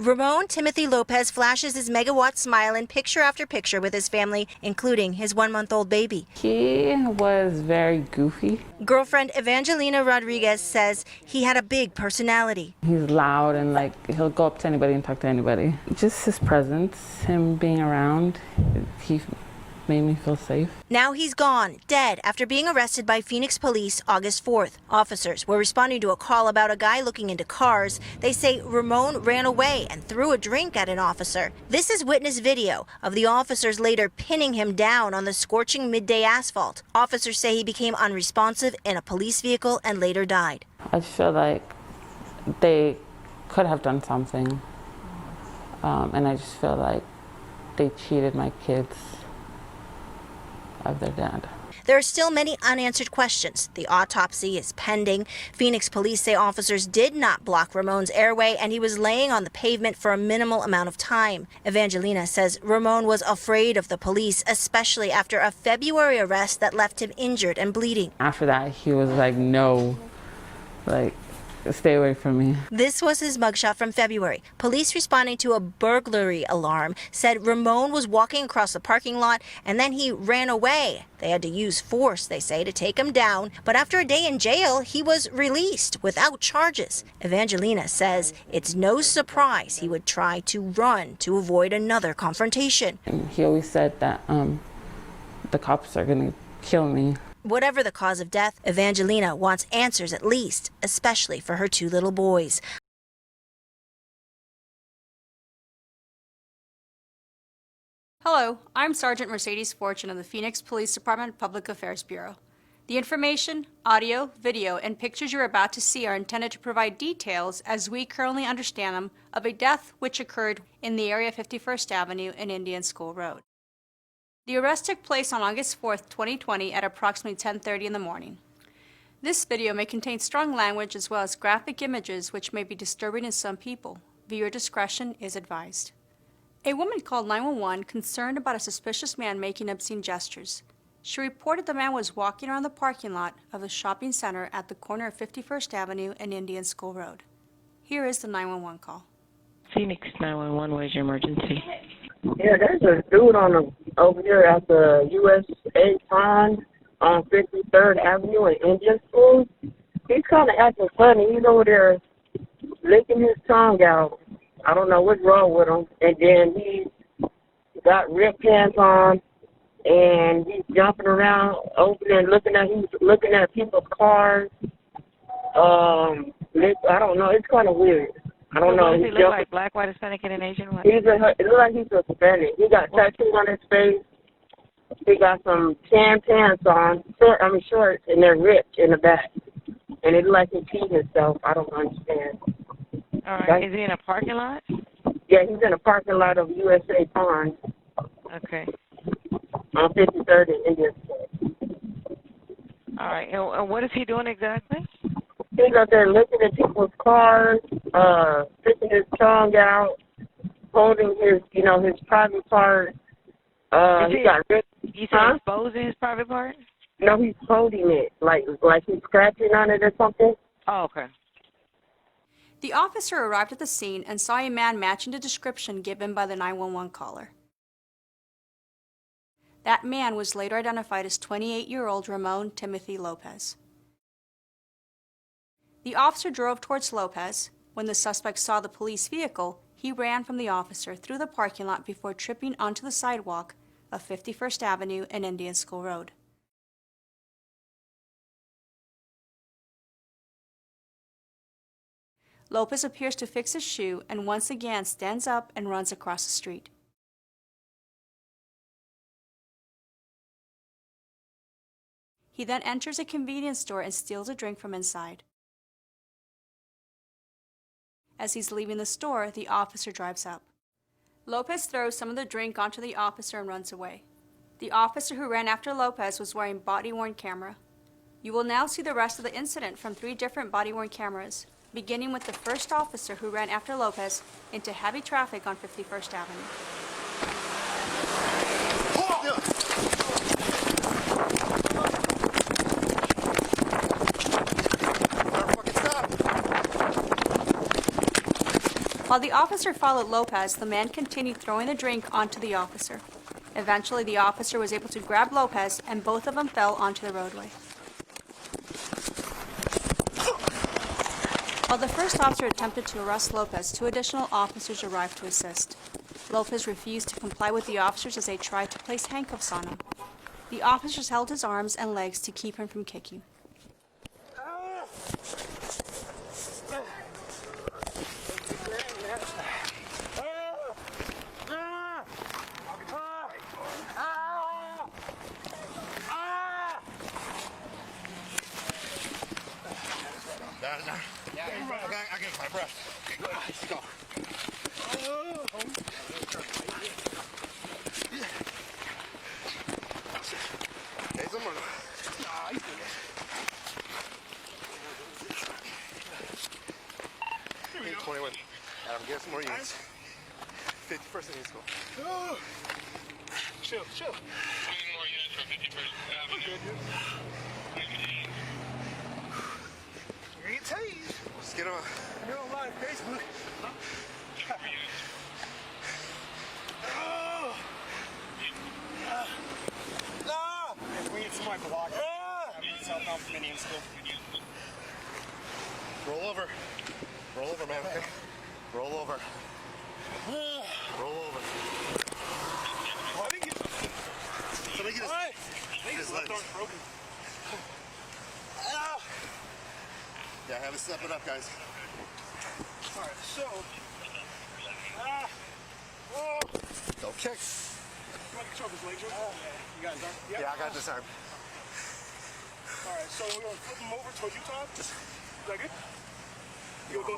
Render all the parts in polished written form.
Ramon Timothy Lopez flashes his megawatt smile in picture after picture with his family, including his 1-month-old baby. He was very goofy. Girlfriend Evangelina Rodriguez says he had a big personality. He's loud and he'll go up to anybody and talk to anybody. Just his presence, him being around, he made me feel safe. Now he's gone, dead, after being arrested by Phoenix police August 4th. Officers were responding to a call about a guy looking into cars. They say Ramon ran away and threw a drink at an officer. This is witness video of the officers later pinning him down on the scorching midday asphalt. Officers say he became unresponsive in a police vehicle and later died. I feel like they could have done something, and I just feel like they cheated my kids of their dad. There are still many unanswered questions. The autopsy is pending. Phoenix police say officers did not block Ramon's airway and he was laying on the pavement for a minimal amount of time. Evangelina says Ramon was afraid of the police, especially after a February arrest that left him injured and bleeding. After that, he was like, no, stay away from me. This was his mugshot from February. Police responding to a burglary alarm said Ramon was walking across the parking lot and then he ran away. They had to use force, they say, to take him down. But after a day in jail, he was released without charges. Evangelina says it's no surprise he would try to run to avoid another confrontation. And he always said that the cops are going to kill me. Whatever the cause of death, Evangelina wants answers at least, especially for her 2 little boys. Hello, I'm Sergeant Mercedes Fortune of the Phoenix Police Department Public Affairs Bureau. The information, audio, video, and pictures you're about to see are intended to provide details, as we currently understand them, of a death which occurred in the area of 51st Avenue and Indian School Road. The arrest took place on August 4th, 2020 at approximately 10:30 in the morning. This video may contain strong language as well as graphic images which may be disturbing to some people. Viewer discretion is advised. A woman called 911 concerned about a suspicious man making obscene gestures. She reported the man was walking around the parking lot of a shopping center at the corner of 51st Avenue and Indian School Road. Here is the 911 call. Phoenix 911, where's your emergency? Yeah, there's a dude over here at the USA Pond on 53rd Avenue in Indian School. He's kind of acting funny. He's over there licking his tongue out. I don't know what's wrong with him. And then he's got rib pants on, and he's jumping around, opening, he's looking at people's cars. I don't know. It's kind of weird. I don't know. Does he look like black, white, Hispanic, and Asian? What? It looks like he's Hispanic. He got tattoos on his face. He got some tan pants on, shorts, and they're ripped in the back. And it looks like he's peeing himself. I don't understand. All right. Is he in a parking lot? Yeah, he's in a parking lot of USA Pond. Okay. On 53rd and Indian School. All right. And what is he doing exactly? He's out there looking at people's cars, sticking his tongue out, holding his private part. You said exposing his private part? No, he's holding it, like he's scratching on it or something. Oh, okay. The officer arrived at the scene and saw a man matching the description given by the 911 caller. That man was later identified as 28-year-old Ramon Timothy Lopez. The officer drove towards Lopez. When the suspect saw the police vehicle, he ran from the officer through the parking lot before tripping onto the sidewalk of 51st Avenue and Indian School Road. Lopez appears to fix his shoe and once again stands up and runs across the street. He then enters a convenience store and steals a drink from inside. As he's leaving the store, the officer drives up. Lopez throws some of the drink onto the officer and runs away. The officer who ran after Lopez was wearing body-worn camera. You will now see the rest of the incident from 3 different body-worn cameras, beginning with the first officer who ran after Lopez into heavy traffic on 51st Avenue. While the officer followed Lopez, the man continued throwing the drink onto the officer. Eventually, the officer was able to grab Lopez, and both of them fell onto the roadway. While the first officer attempted to arrest Lopez, 2 additional officers arrived to assist. Lopez refused to comply with the officers as they tried to place handcuffs on him. The officers held his arms and legs to keep him from kicking. I get my breath. Okay, go ahead. Let's go. Okay, someone. Nah, he's good. 21. Adam, get some more units. 51st in school. Oh. Chill. 20 more units from 51st. We're good, dude. You ain't tased. Let's get on. You're on live Facebook. No! We need some like block. We need some help from Indian school. Roll over. Roll over, man. Okay? Roll over. Roll over. Somebody get his legs. Broken. Yeah, have it step it up, guys. All right, so. Don't kick. You want to control his legs, right? You got his arm? Yep. Yeah, I got this arm. All right, so we're going to flip him over towards you, Todd. Is that good? You go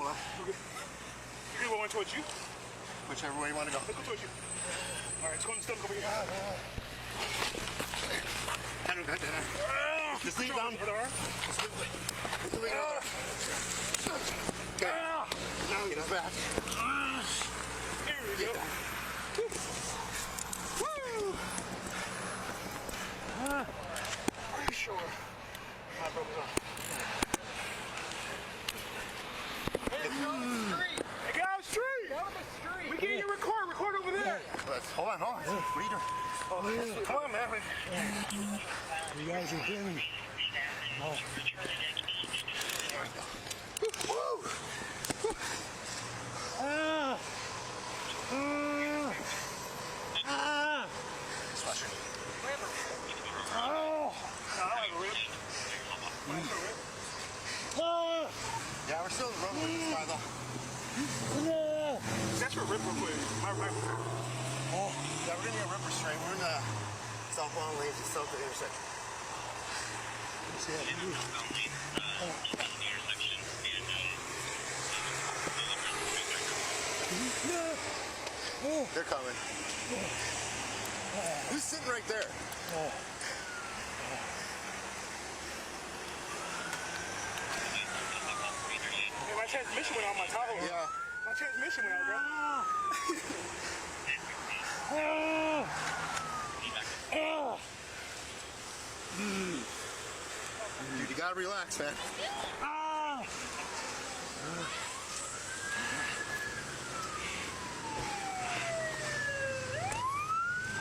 one towards you? Whichever way you want to go. Let's go towards you. All right, let's go in the stomach over here. I don't got that. Just lean down. Put the arm. Okay. Now get us back. Here we go. Woo! Are you sure? I broke it off. Hey guys, street! We can't even record over there. Hold on. What are you doing? Come on, man. You guys are kidding me. Oh. Yeah, we're still in the road with this guy, though. That's for rip real quick. Oh. Yeah, we're gonna get a rip restraint. We're in the southbound lanes and south of the intersection. They're coming. Who's sitting right there? Hey, my transmission went out my Tahoe. Yeah. My transmission went out, bro. Dude, you gotta relax, man.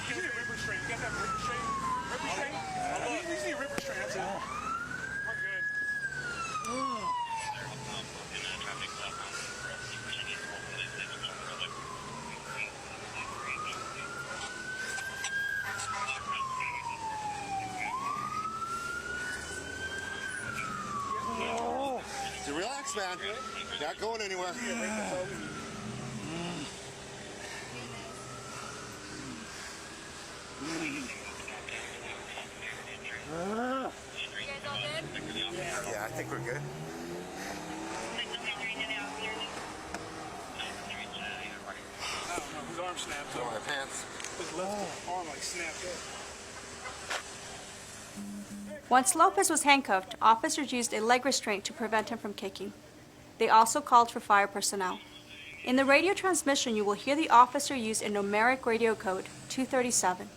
You need a rip restraint. You got that rip restraint? Rip restraint? You just need a rip restraint. That's it. We're good. So relax, man. You're not going anywhere. Yeah, I think we're good. I don't know. His arm snapped up. My pants. His left arm like snapped up. Once Lopez was handcuffed, officers used a leg restraint to prevent him from kicking. They also called for fire personnel. In the radio transmission, you will hear the officer use a numeric radio code, 237.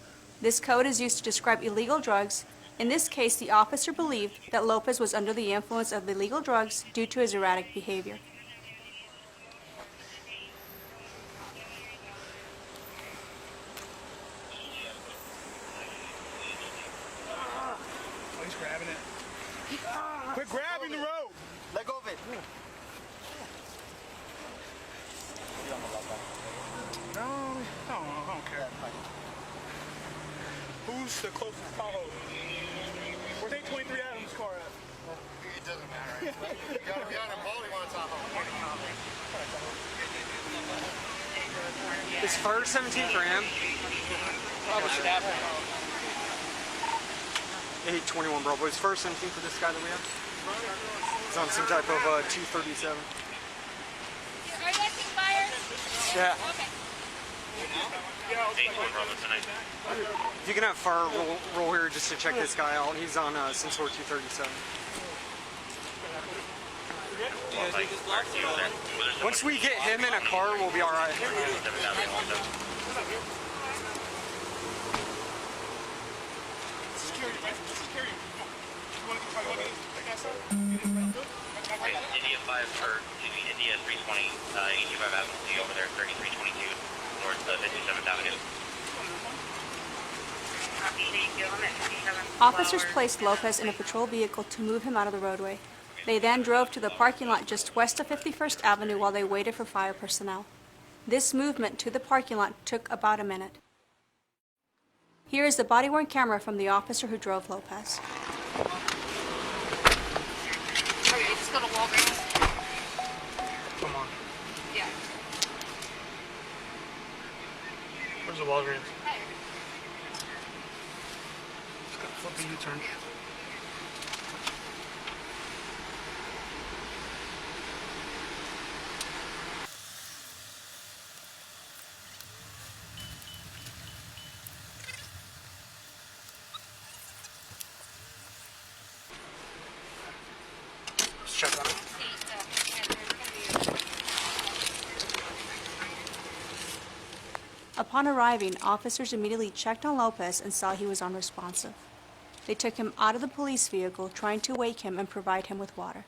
This code is used to describe illegal drugs. In this case, the officer believed that Lopez was under the influence of illegal drugs due to his erratic behavior. Let go of it. No, I don't care. Who's the closest Tahoe? Where's 823 Adams' car at? It doesn't matter. You gotta be on a boat, you want a Tahoe. Is first 17 for him? Probably should have. 821, bro. But it's first 17 for this guy that we have. He's on some type of 237. Are you asking fire? Yeah. Okay. If you can have fire roll here just to check this guy out. He's on Sensor 237. Once we get him in a car, we'll be all right. Security, right? Security. You want to get that guy, India 5 or India 320, 85 Avenue over there, 3322 north of 57th Avenue. Officers placed Lopez in a patrol vehicle to move him out of the roadway. They then drove to the parking lot just west of 51st Avenue while they waited for fire personnel. This movement to the parking lot took about a minute. Here is the body-worn camera from the officer who drove Lopez. Okay, just go to Walgreens. Come on. Yeah. Where's the Walgreens? Hey. Just gotta flip the U-turn. Let's check on it. Upon arriving, officers immediately checked on Lopez and saw he was unresponsive. They took him out of the police vehicle, trying to wake him and provide him with water.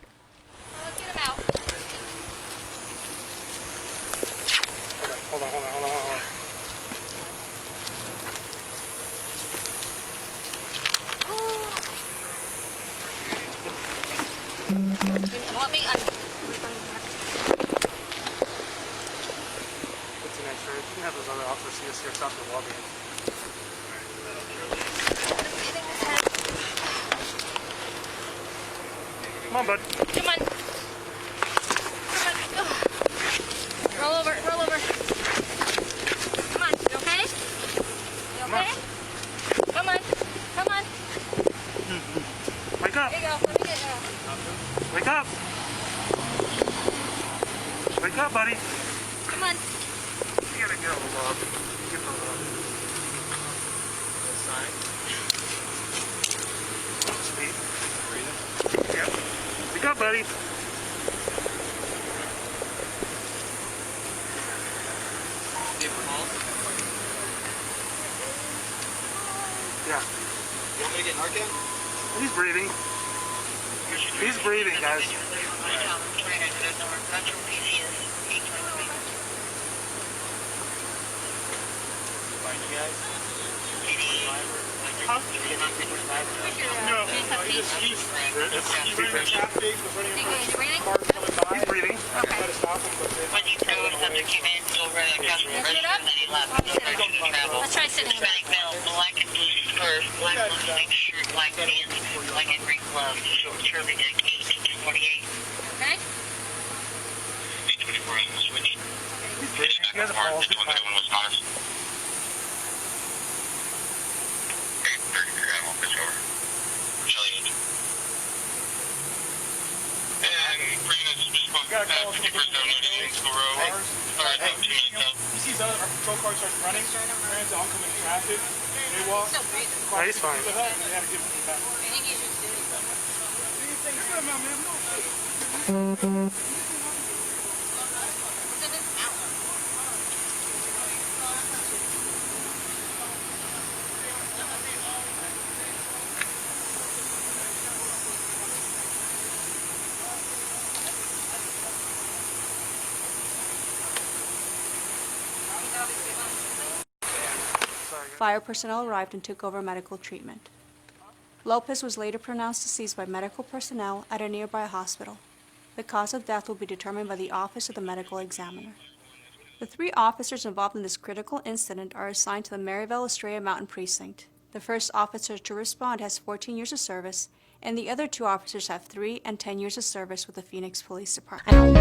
Let's get him out. Hold on. Let me What's the next road? You can have those other officers see us here, stop the Walgreens. Come on, bud. Come on. Come on. Roll over. Come on. You okay? You okay? Come on. Wake up. There you go. Let me get you. Wake up. Wake up, buddy. Come on. You gotta get on the log. Get on the log. Speed. Breathing. Yep. Wake up, buddy. Yeah. You want me to get Narcan? He's breathing. He's breathing, guys. Find you guys? Huh? No, he's running a traffic, was running a car coming by. He's breathing. I tried to stop him, but When you throw a subject came in, go over the customer register, and then he left. Let's try sitting in Hispanic male, black and blue scarf, black long shirt, black pants, black and green gloves, short shirt, and 8:48. Okay? 8:24 on the switch. He's breathing. He has a pulse. He's fine. Was honest. 8:33, I won't push over. Shelly. And Brandon's just spoke to that 51st Avenue, School Row. he sees other patrol cars start running, ran into oncoming traffic, they walk. No, he's fine. They had to give him back. I think you should do Fire personnel arrived and took over medical treatment. Lopez was later pronounced deceased by medical personnel at a nearby hospital. The cause of death will be determined by the Office of the Medical Examiner. The 3 officers involved in this critical incident are assigned to the Maryville Estrella Mountain Precinct. The first officer to respond has 14 years of service, and the other 2 officers have 3 and 10 years of service with the Phoenix Police Department.